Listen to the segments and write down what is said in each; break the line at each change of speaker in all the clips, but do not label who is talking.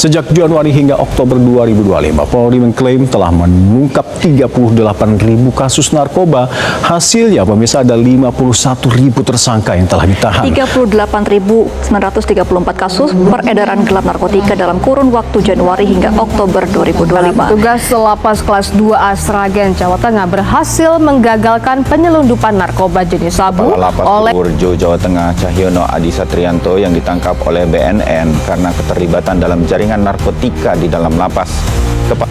Sejak Januari hingga Oktober 2025, Polri mengklaim telah mengungkap 38.000 kasus narkoba. Hasilnya, pemirsa, ada 51.000 tersangka yang telah ditahan.
38.934 kasus peredaran gelap narkotika dalam kurun waktu Januari hingga Oktober 2025.
Tugas lapas kelas 2A Sragen, Jawa Tengah berhasil menggagalkan penyelundupan narkoba jenis sabu oleh
Burjo, Jawa Tengah, Cahyono Adi Satrianto yang ditangkap oleh BNN karena keterlibatan dalam jaringan narkotika di dalam lapas.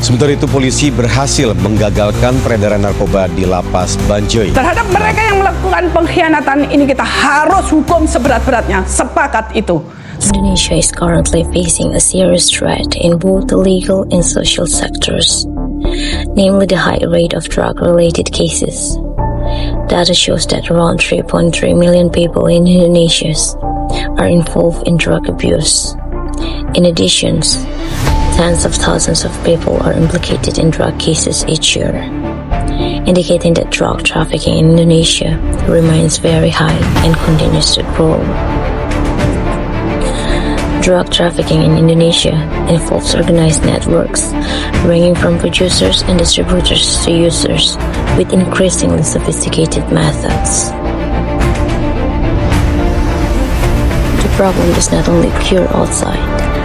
Sementara itu, polisi berhasil menggagalkan peredaran narkoba di lapas Banjoy.
Terhadap mereka yang melakukan pengkhianatan ini kita harus hukum seberat-beratnya. Sepakat itu.
Indonesia is currently facing a serious threat in both the legal and social sectors, namely the high rate of drug-related cases. Data shows that around 3.3 million people in Indonesia are involved in drug abuse. In addition, tens of thousands of people are implicated in drug cases each year, indicating that drug trafficking in Indonesia remains very high and continues to grow. Drug trafficking in Indonesia involves organized networks ranging from producers and distributors to users with increasingly sophisticated methods. The problem does not only occur outside,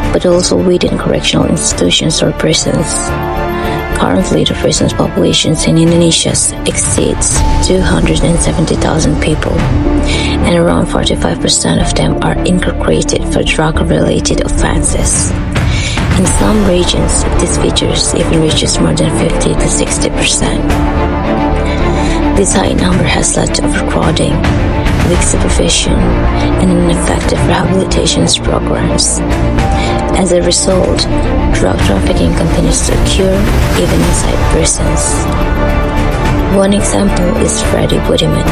but also within correctional institutions or prisons. Currently, the prisons populations in Indonesia exceeds 270,000 people, and around 45% of them are incarcerated for drug-related offenses. In some regions, these figures even reaches more than 50 to 60%. This high number has led to overcrowding, weak supervision, and ineffective rehabilitation programs. As a result, drug trafficking continues to occur even inside prisons. One example is Freddy Budiman,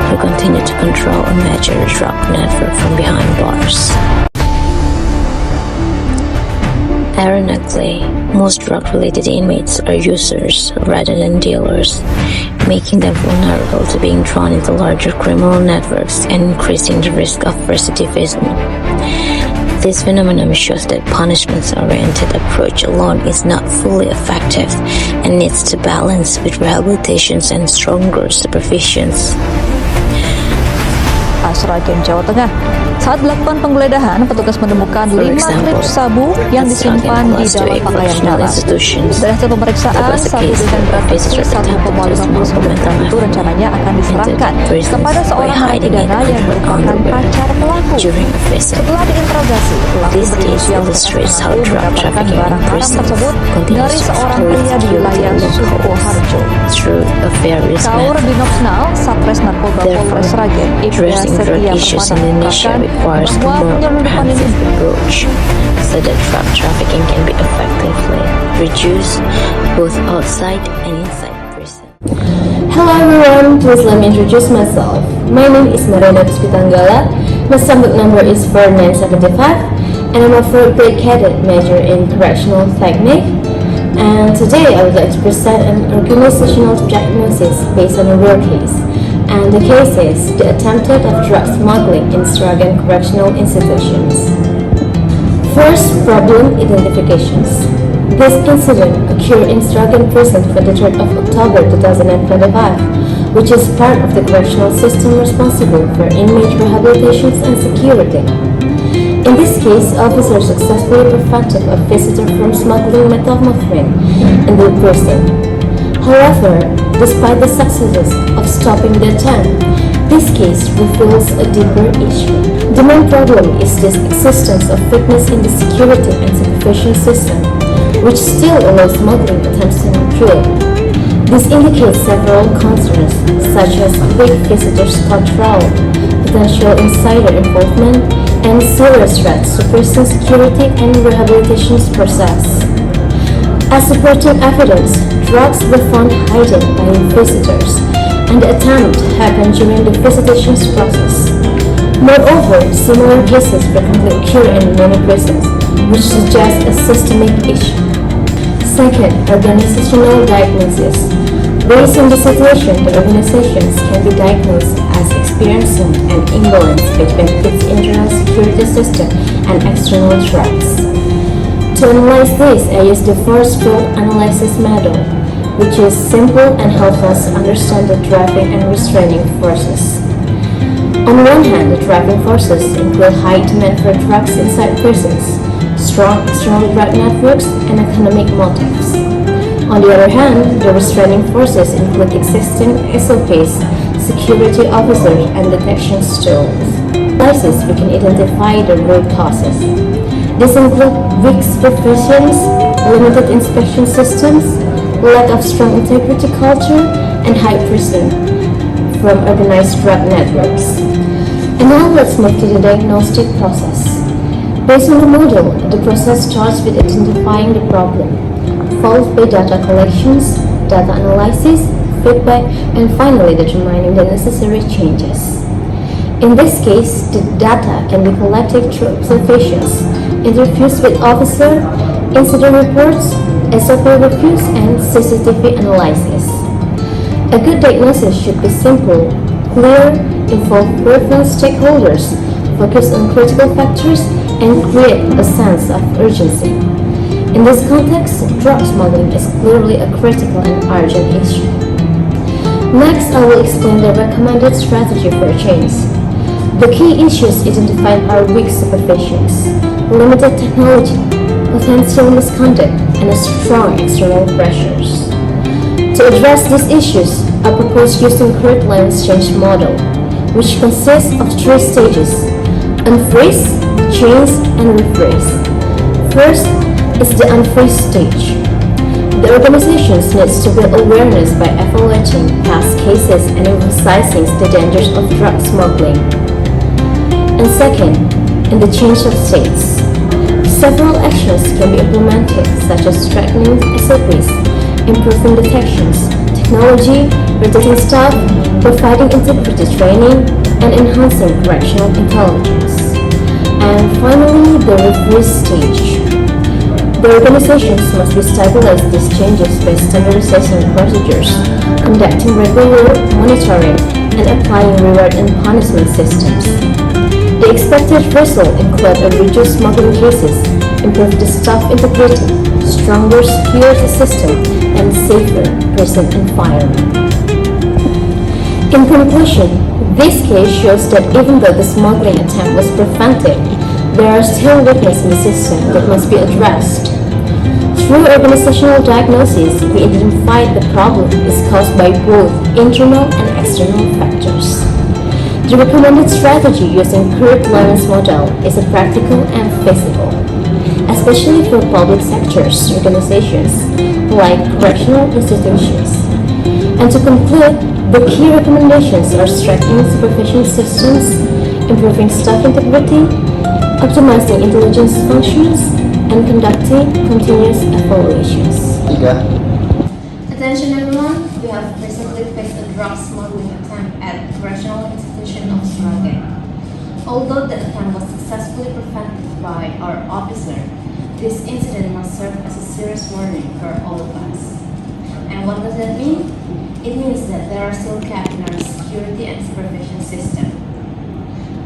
who continued to control a major drug network from behind bars. Ironically, most drug-related inmates are users rather than dealers, making them vulnerable to being drawn into larger criminal networks and increasing the risk of recidivism. This phenomenon shows that punishment-oriented approach alone is not fully effective and needs to balance with rehabilitations and stronger supervisions.
Sragen, Jawa Tengah. Saat dilakukan penggeledahan, petugas menemukan 5 klip sabu yang disimpan di dalam pakaian dalam. Dari hasil pemeriksaan, sabu dengan berat kecil 1,59 gram itu rencananya akan diserahkan kepada seorang narapidana yang merupakan pacar pelaku. Setelah diinterogasi, pelaku berinisial mengatakan mendapatkan barang haram tersebut dari seorang pria di wilayah Sukoharjo. Kaur Binopsnal, Satres Narkoba Polres Sragen, Indah Setia Permana mengatakan bahwa penyelundupan ini
approach so that drug trafficking can be effectively reduced both outside and inside prison.
Hello everyone, please let me introduce myself. My name is Puspita. My stomach number is 4975 and I'm a 4th grade cadet major in correctional technique. And today I would like to present an organizational diagnosis based on a real case. And the case is the attempted of drug smuggling in Sragen correctional institutions. First, problem identifications. This incident occurred in Sragen prison for the 3rd of October 2025, which is part of the correctional system responsible for inmate rehabilitation and security. In this case, officers successfully prevented a visitor from smuggling methamphetamine in the prison. However, despite the successes of stopping the attempt, this case reveals a deeper issue. The main problem is the existence of weakness in the security and supervision system, which still allows smuggling attempts to through. This indicates several concerns, such as weak visitors control, potential insider involvement, and serious threats to prison security and rehabilitation process. As supporting evidence, drugs were found hidden by visitors, and the attempt happened during the visitation process. Moreover, similar cases frequently occur in many prisons, which suggests a systemic issue. Second, organizational diagnosis. Based on the situation, the organizations can be diagnosed as experiencing an imbalance between its internal security system and external threats. To analyze this, I use the four-stroke analysis method, which is simple and helps us understand the driving and restraining forces. On one hand, the driving forces include high demand for drugs inside prisons, strong external drug networks, and economic motives. On the other hand, the restraining forces include existing SOPs, security officers, and detection tools. Analysis, we can identify the root causes. These include weak supervisions, limited inspection systems, lack of strong integrity culture, and high pressure from organized drug networks. And now let's move to the diagnostic process. Based on the model, the process starts with identifying the problem, followed by data collections, data analysis, feedback, and finally determining the necessary changes. In this case, the data can be collected through observations, interviews with officers, incident reports, SOP reviews, and CCTV analysis. A good diagnosis should be simple, clear, involve relevant stakeholders, focus on critical factors, and create a sense of urgency. In this context, drug smuggling is clearly a critical and urgent issue. Next, I will explain the recommended strategy for change. The key issues identified are weak supervisions, limited technology, potential misconduct, and strong external pressures. To address these issues, I propose using current lens change model, which consists of 3 stages: unfreeze, change, and refreeze. First is the unfreeze stage. The organization needs to build awareness by evaluating past cases and emphasizing the dangers of drug smuggling. And second, in the change of states, several actions can be implemented, such as strengthening SOPs, improving detections, technology, rotating staff, providing integrity training, and enhancing correctional intelligence. And finally, the refreeze stage. The organizations must stabilize these changes by standardizing procedures, conducting regular monitoring, and applying reward and punishment systems. The expected result include a reduced smuggling cases, improved staff integrity, stronger security system, and safer prison environment. In conclusion, this case shows that even though the smuggling attempt was prevented, there are still weaknesses in the system that must be addressed. Through organizational diagnosis, we identified the problem is caused by both internal and external factors. The recommended strategy using current lens model is practical and feasible, especially for public sectors organizations like correctional institutions. And to conclude, the key recommendations are strengthening supervision systems, improving staff integrity, optimizing intelligence functions, and conducting continuous evaluations.
Indah.
Attention everyone, we have recently faced a drug smuggling attempt at correctional institution of Sragen. Although the attempt was successfully prevented by our officer, this incident must serve as a serious warning for all of us. And what does that mean? It means that there are still gaps in our security and supervision system.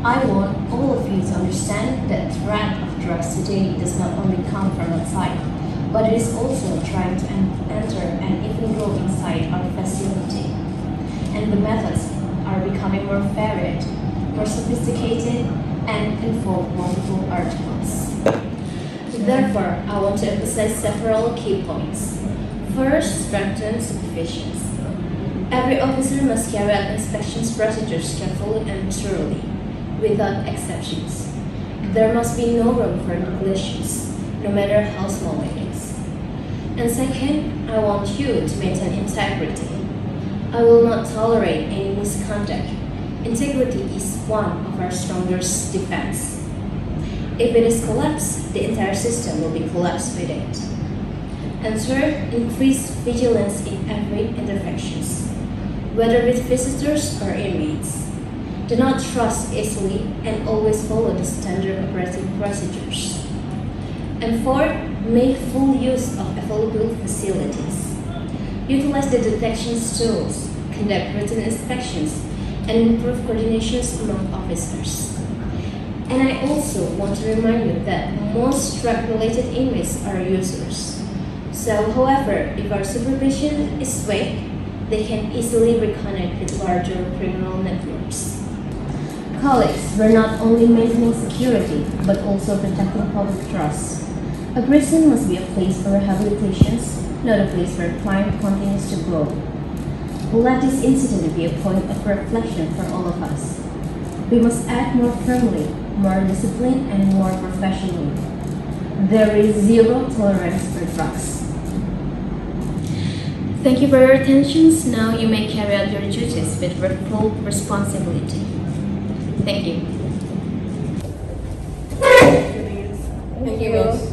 I want all of you to understand that the threat of drugs today does not only come from outside, but it is also trying to enter and even grow inside our facility. And the methods are becoming more varied, more sophisticated, and involve multiple articles. Therefore, I want to emphasize several key points. First, strengthen supervisions. Every officer must carry out inspections procedures carefully and thoroughly, without exceptions. There must be no room for negligence, no matter how small it is. And second, I want you to maintain integrity. I will not tolerate any misconduct. Integrity is one of our strongest defense. If it is collapsed, the entire system will be collapsed with it. And third, increase vigilance in every interactions, whether with visitors or inmates. Do not trust easily and always follow the standard operating procedures. And fourth, make full use of available facilities. Utilize the detection tools, conduct routine inspections, and improve coordinations among officers. And I also want to remind you that most drug-related inmates are users. So, however, if our supervision is weak, they can easily reconnect with larger criminal networks. Colleagues, we're not only maintaining security, but also protecting public trust. A prison must be a place for rehabilitations, not a place where crime continues to grow. Let this incident be a point of reflection for all of us. We must act more firmly, more disciplined, and more professionally. There is zero tolerance for drugs.
Thank you for your attention. Now you may carry out your duties with full responsibility. Thank you.
Thank you, Miss.